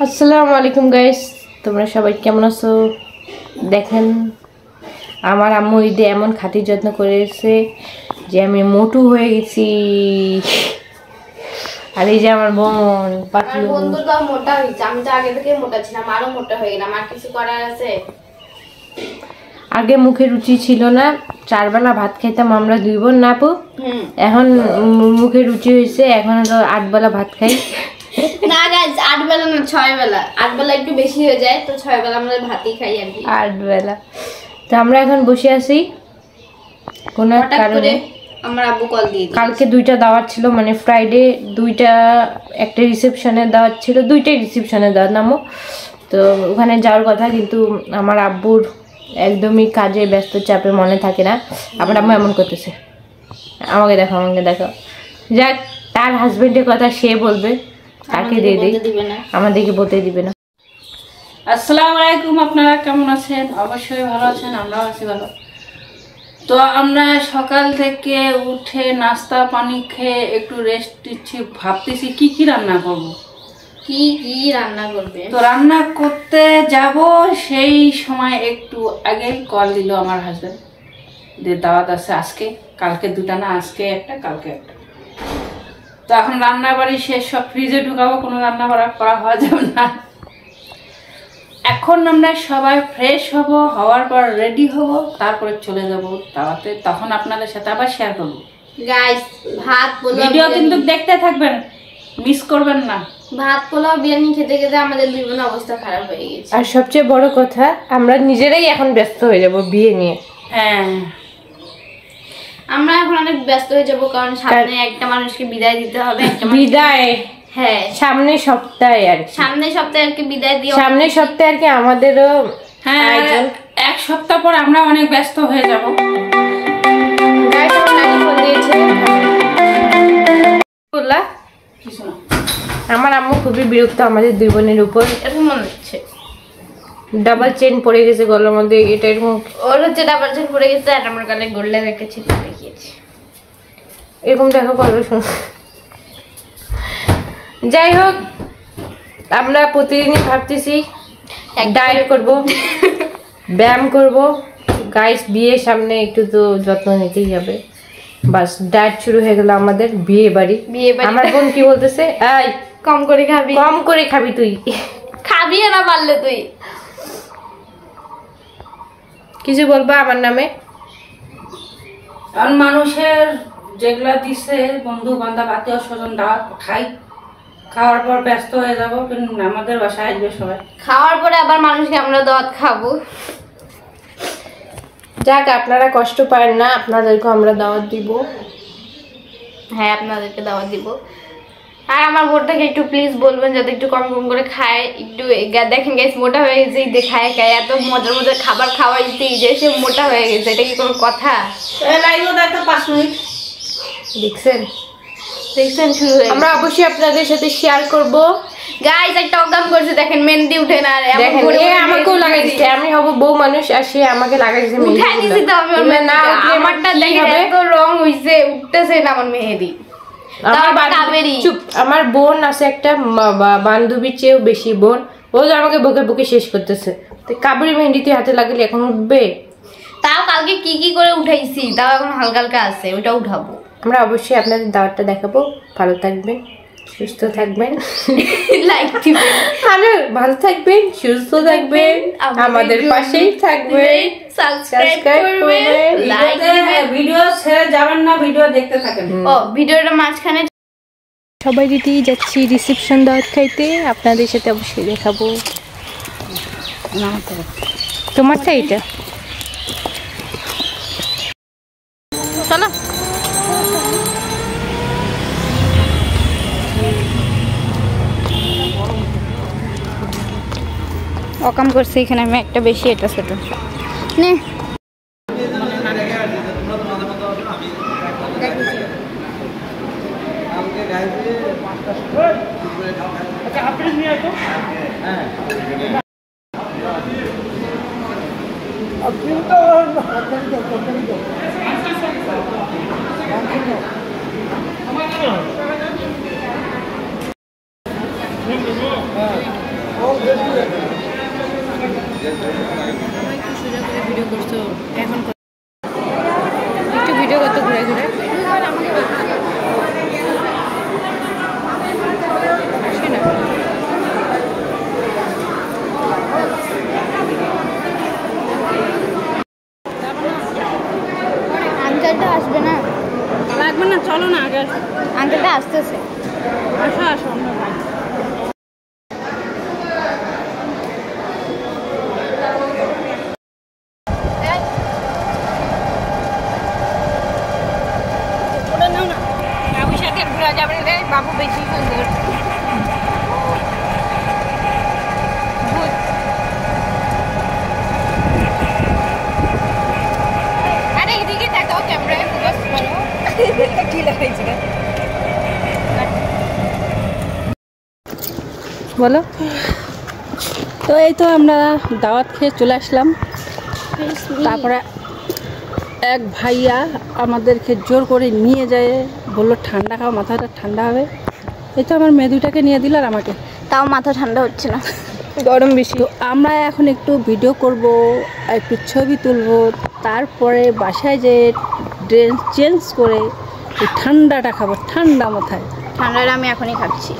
আসসালামু আলাইকুম গাইস, তোমরা সবাই কেমন আছো? দেখেন আমার আম্মু ঈদে এমন খাতির যত্ন করেছে যে আমি মোটু হয়ে গেছি। আর এই যে আমার বোন পাতলু, বন্ধু তো মোটা হয়েছে। আমি তো আগে থেকে মোটা ছিলাম, আরো মোটা হয়ে গেলাম। আর কিছু করার আছে? আগে মুখে রুচি ছিল না, 4 বেলা ভাত খাইতাম আমরা 2 বোন না আপু। এখন মুখে রুচি হয়েছে, এখন তো 8 বেলা ভাত খাই। না গাইস, 8 বেলা না 6 বেলা। 8 বেলা একটু বেশি হয়ে যায়, তো 6 বেলা আমরা ভাতই খাই আর কি। 8 বেলা। তো আমরা এখন বসে আছি কোনো কারণে। আমার আব্বু কল দিয়ে দিয়েছে। কালকে 2টা দাওয়াত ছিল, মানে ফ্রাইডে 2টা, একটা রিসেপশনের দাওয়াত ছিল, 2টাই রিসেপশনের দাওয়াত নামো। তো ওখানে যাওয়ার কথা, কিন্তু আমার আব্বুর একদমই কাজে ব্যস্ত, চাপে মনে থাকে না। আমার আম্মু এমন করতেছে, আমাকে দেখো আমাকে দেখো। যাক, তার হাজবেন্ডের কথা সে বলবে, তাকে দিয়ে দিই, আমাদেরকে বলতে দিবে না। আসসালামু আলাইকুম, আপনারা কেমন আছেন? অবশ্যই ভালো আছেন, আমরাও আছি ভালো। তো আমরা সকাল থেকে উঠে নাস্তা পানি খেয়ে একটু রেস্ট দিচ্ছি, ভাবতেছি কি কি রান্না করব। কি কি রান্না করবে? তো রান্না করতে যাব, সেই সময় একটু আগে কল দিল আমার হাজবেন্ড যে দাওয়াত আছে আজকে, কালকে 2টা না, আজকে একটা কালকে একটা। তো এখন রান্না বাড়ি শেষ, সব ফ্রিজে ঢুকাবো, কোনো রান্না করা হওয়া যাবে না। এখন আমরা সবাই ফ্রেশ হব, হওয়ার পর রেডি হব, তারপরে চলে যাব দাওয়াতে। তখন আপনাদের সাথে আবার শেয়ার করব। গাইস, ভাত পোলাও ভিডিও কিন্তু দেখতে থাকবেন, মিস করবেন না। ভাত পোলাও বিরিয়ানি খেতে খেতে আমাদের দুই বোনের অবস্থা খারাপ হয়ে গেছে। আর সবচেয়ে বড় কথা, আমরা নিজেরাই এখন ব্যস্ত হয়ে যাব বিয়ে নিয়ে। হ্যাঁ, আমরা এখন অনেক ব্যস্ত হয়ে যাব, কারণ সামনে একটা মানুষকে বিদায় দিতে হবে। বিদায়, হ্যাঁ, সামনের সপ্তাহে আর কি। সামনের সপ্তাহে আর কি বিদায় দিও। সামনের সপ্তাহে আর কি আমাদেরও। হ্যাঁ, 1 সপ্তাহ পর আমরা অনেক ব্যস্ত হয়ে যাব। আমার আম্মু খুবই বিরক্ত আমাদের 2 বোনের উপর। এরকম মনে হচ্ছে ডাবল চেন পড়ে গেছে গলার মধ্যে, এটা এরকম। ওর হচ্ছে ডাবল চেন পড়ে গেছে, আর আমার গালে গোল্ডে রেখেছি, দেখিয়েছি এরকম দেখো করবে শুন। যাই হোক, আমরা প্রতিদিনই ভাবতেছি ডায়েট করব, ব্যায়াম করব। গাইস, বিয়ের সামনে একটু তো যত্ন নিতেই হবে। বাস, ডায়েট শুরু হয়ে গেল আমাদের। বিয়ে বাড়ি। আমার বোন কি বলতেছে, এই কম করে খাবি, কম করে খাবি, তুই খাবি না পারলে তুই কিছু বলবা আমার নামে? আর মানুষের যেগুলা দিচ্ছে, বন্ধু বান্ধব আত্মীয় স্বজন দাওয়াত খাই, খাওয়ার পর ব্যস্ত হয়ে যাব। কিন্তু আমাদের বাসায় আসবে সবাই, খাওয়ার পরে আবার মানুষকে আমরা দাওয়াত খাবো। যাক, আপনারা কষ্ট পায় না, আপনাদেরকে আমরা দাওয়াত দিব। হ্যাঁ, আপনাদেরকে দাওয়াত দিব। আর আমার বোনটাকে একটু প্লিজ বলবেন যাতে একটু কম কম করে খায়। একটু দেখেন গাইস, মোটা হয়ে গেছে, ঈদে খায় এত মজার মজার খাবার খাওয়াইছে, ঈদে সে মোটা হয়ে গেছে। এটা কি কোনো কথা? একটা 5 মিনিট দেখছেন শুরু হয়ে আমরা অবশ্যই আপনাদের সাথে শেয়ার করব। গাইস, একটা অকাম করছে, দেখেন মেহেন্দি উঠে না। দেখেন, এ আমাকেও লাগাই দিচ্ছে। আমি হব বউ মানুষ, আর সে আমাকে লাগাই দিচ্ছে। উঠাই দিছি তো আমি ওর মেহেন্দি। আমারটা দেখেন এত রং হইছে, উঠতেছে না আমার মেহেন্দি। আমার বোন আছে একটা, বান্ধবীর চেয়েও বেশি বোন, ও আমাকে বকে বকে শেষ করতেছে। কাবেরী মেহেন্দিতে হাতে লাগলে এখন উঠবে? তাও কালকে কি কি করে উঠাইছি, তাও এখন হালকা হালকা আছে, ওইটা উঠাবো। আমরা অবশ্যই আপনাদের দাওয়াতটা দেখাবো। ভালো থাকবেন, সুস্থ থাকবেন, লাইক দিবেন, ভালো থাকবেন, সুস্থ থাকবেন, আমাদের পাশেই থাকবেন, সাবস্ক্রাইব করবেন, লাইক দিবেন। ভিডিও ছেড়ে যাবেন না, ভিডিও দেখতে থাকেন। ভিডিওটা মাঝখানে সবাই রেডি, যাচ্ছি রিসেপশন দাওয়াত খাইতে। আপনাদের সাথে অবশ্যই দেখাবো। তোমারটা এটা চলো। অকাম করছে এখানে, আমি একটা বেশি, এটা ছোট নে। ভিডিও করছো এখন একটু ভিডিও করতে ঘুরে ঘুরে আঙ্কেলটা আসবে না, লাগবে না, চলো না আগে আঙ্কেলটা আসতেছে। আসো আসো আমরা ভাই বাবু বেশি সুন্দর আরে এদিকে তাকাও ক্যামেরায় ফোকাস করো কি লাগাইছে বলো। তো এই তো আমরা দাওয়াত খেয়ে চলে আসলাম। তারপরে এক ভাইয়া আমাদেরকে জোর করে নিয়ে যায়, বললো ঠান্ডা খাও, মাথাটা ঠান্ডা হবে। এই তো আমার মেয়ে দুটাকে নিয়ে দিল আর আমাকে, তাও মাথা ঠান্ডা হচ্ছে না, গরম বেশি। তো আমরা এখন একটু ভিডিও করব, একটু ছবি তুলবো, তারপরে বাসায় যে ড্রেস চেঞ্জ করে ঠান্ডাটা খাবো ঠান্ডা মাথায়। ঠান্ডাটা আমি এখনই খাচ্ছি।